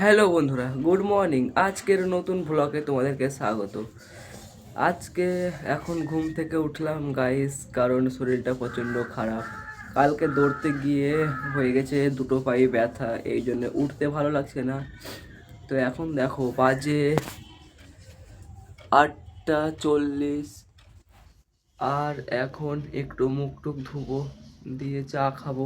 Hello বন্ধুরা, good morning. আজকের নতুন ব্লগে তোমাদেরকে স্বাগত। আজকে এখন ঘুম থেকে উঠলাম গাইস, কারণ শরীরটা প্রচণ্ড খারাপ। কালকে দৌড়তে গিয়ে হয়ে গেছে দুটো পায়ে ব্যথা, এই জন্য উঠতে ভালো লাগছে না। তো এখন দেখো বাজে 8:40, আর এখন একটু মুখ টুক ধুবো, দিয়ে চা খাবো।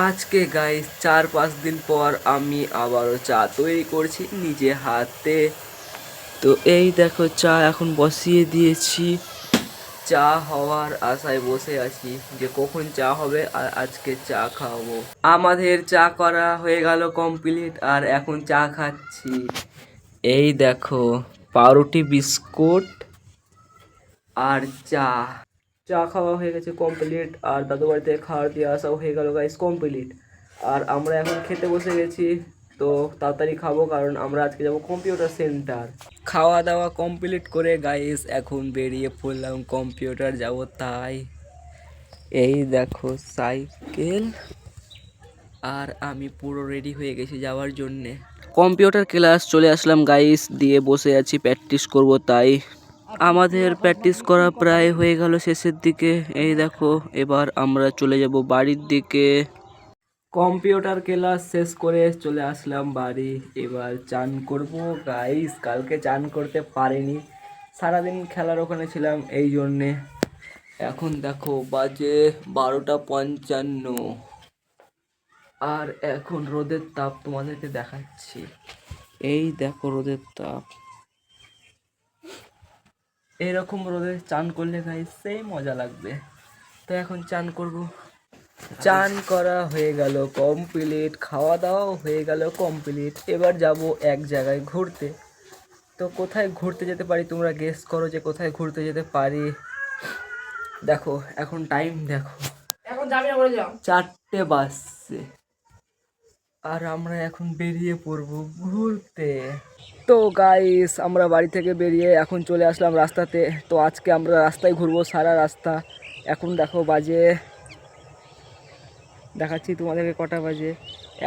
আজকে গাইস 4-5 দিন পর আমি আবারও চা তৈরি করছি নিজে হাতে। তো এই দেখো চা এখন বসিয়ে দিয়েছি, চা হওয়ার আশায় বসে আছি যে কখন চা হবে আর আজকে চা খাবো। আমাদের চা করা হয়ে গেল কমপ্লিট, আর এখন চা খাচ্ছি। এই দেখো পাউরুটি, বিস্কুট আর চা। চা খাওয়া হয়ে গেছে কমপ্লিট, আর দাদু বাড়িতে খাওয়ার দিয়ে আসাও হয়ে গেল গাইস কমপ্লিট। আর আমরা এখন খেতে বসে গেছি, তো তাড়াতাড়ি খাবো কারণ আমরা আজকে যাব কম্পিউটার সেন্টার। খাওয়া দাওয়া কমপ্লিট করে গাইস এখন বেরিয়ে পড়লাম কম্পিউটার যাব তাই। এই দেখো সাইকেল, আর আমি পুরো রেডি হয়ে গেছি যাওয়ার জন্যে। কম্পিউটার ক্লাস চলে আসলাম গাইস, দিয়ে বসে আছি প্র্যাকটিস করব তাই। আমাদের প্র্যাকটিস করা প্রায় হয়ে গেল শেষের দিকে। এই দেখো এবার আমরা চলে যাব বাড়ির দিকে। কম্পিউটার ক্লাস শেষ করে চলে আসলাম বাড়ি, এবার চান করব গাইস। কালকে চান করতে পারিনি, সারাদিন খেলার ওখানে ছিলাম এই জন্যে। এখন দেখো বাজে 12:55, আর এখন রোদের তাপ তোমাদেরকে দেখাচ্ছি। এই দেখো রোদের তাপ, এরকম রোদে চান করলে গাইস সেই মজা লাগবে। তো এখন চান করব। চান করা হয়ে গেল কমপ্লিট, খাওয়া দাওয়াও হয়ে গেল কমপ্লিট। এবার যাব এক জায়গায় ঘুরতে। তো কোথায় ঘুরতে যেতে পারি তোমরা গেস করো যে কোথায় ঘুরতে যেতে পারি। দেখো এখন টাইম দেখো, এখন যাবে না বলে যাও, 4টে বাজছে, আর আমরা এখন বেরিয়ে পড়ব ঘুরতে। তো গাইস আমরা বাড়ি থেকে বেরিয়ে এখন চলে আসলাম রাস্তাতে। তো আজকে আমরা রাস্তায় ঘুরবো সারা রাস্তা। এখন দেখো বাজে, দেখাচ্ছি তোমাদেরকে কটা বাজে।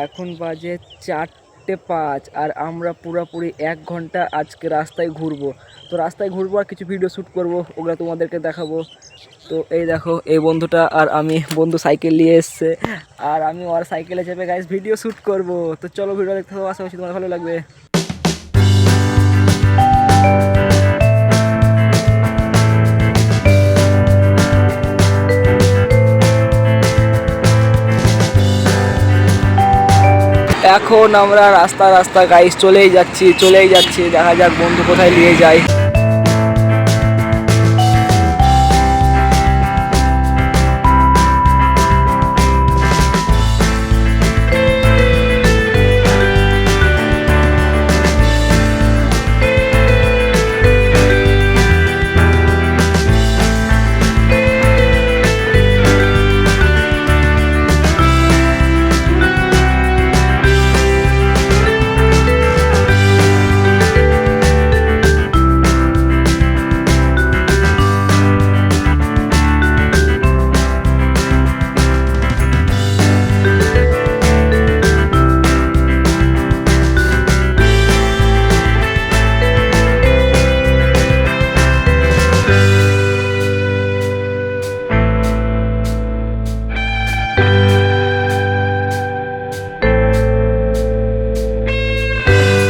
এখন বাজে 4টে 5, আর আমরা পুরোপুরি 1 ঘন্টা আজকে রাস্তায় ঘুরবো। তো রাস্তায় ঘুরবো আর কিছু ভিডিও শ্যুট করবো, ওগুলো তোমাদেরকে দেখাবো। তো এই দেখো এই বন্ধুটা আর আমি, বন্ধু সাইকেল নিয়ে এসছে, আর আমি ওর সাইকেলে চেপে গাইস ভিডিও শ্যুট করবো। তো চলো ভিডিও দেখতে হবে, আশা করছি তোমার ভালো লাগবে। এখন আমরা রাস্তা রাস্তা গাইস চলেই যাচ্ছি, দেখা যাক বন্ধু কোথায় নিয়ে যায়।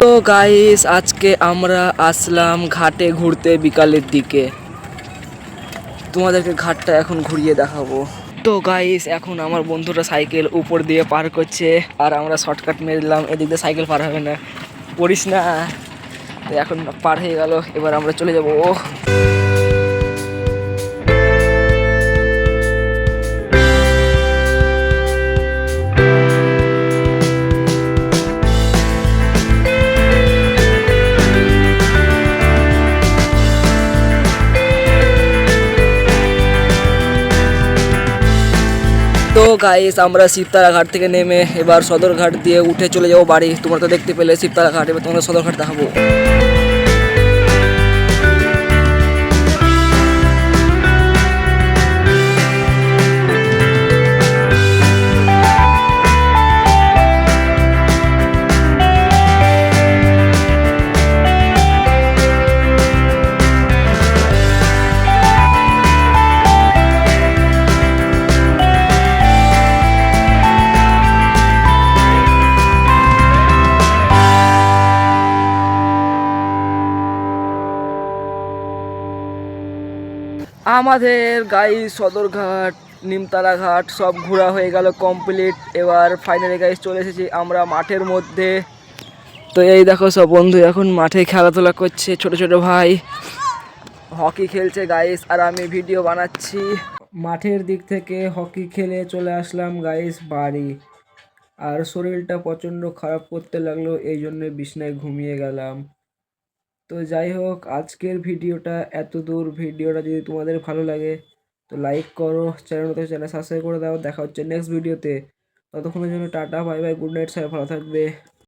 তো গাইস আজকে আমরা আসলাম ঘাটে ঘুরতে বিকালের দিকে, তোমাদেরকে ঘাটটা এখন ঘুরিয়ে দেখাবো। তো গাইস এখন আমার বন্ধুরা সাইকেল উপর দিয়ে পার করছে, আর আমরা শর্টকাট মেরে দিলাম, এদিক দিয়ে সাইকেল পার হবে না, পড়িস না। তো এখন পার হয়ে গেল, এবার আমরা চলে যাবো। তো গাইস আমরা শিবতলা ঘাট থেকে নেমে এবার সদরঘাট দিয়ে উঠে চলে যাবো বাড়ি। তোমরা তো দেখতে পেলে শিবতলা ঘাট, এবার তোমাদের সদরঘাট দেখাবো। আমাদের গাইস সদরঘাট নিমতলা ঘাট সব ঘোরা হয়ে গেল কমপ্লিট। এবার ফাইনালি গাইস চলে এসেছি আমরা মাঠের মধ্যে। তো এই দেখো সব বন্ধু এখন মাঠে খেলাধুলা করছে, ছোট ছোট ভাই হকি খেলছে গাইস, আর আমি ভিডিও বানাচ্ছি। মাঠের দিক থেকে হকি খেলে চলে আসলাম গাইস বাড়ি। আর শরীরটা প্রচণ্ড খারাপ করতে লাগলো, এই জন্য বিছনায় ঘুমিয়ে গেলাম। তো যাই হোক, আজকের ভিডিওটা এত দূর। ভিডিওটা যদি তোমাদের ভালো লাগে তো লাইক করো, চ্যানেল সাবস্ক্রাইব করে দাও। দেখা হচ্ছে নেক্সট ভিডিওতে। ততক্ষণের জন্য tata, bye bye, good night, সবাই ভালো থাকবে।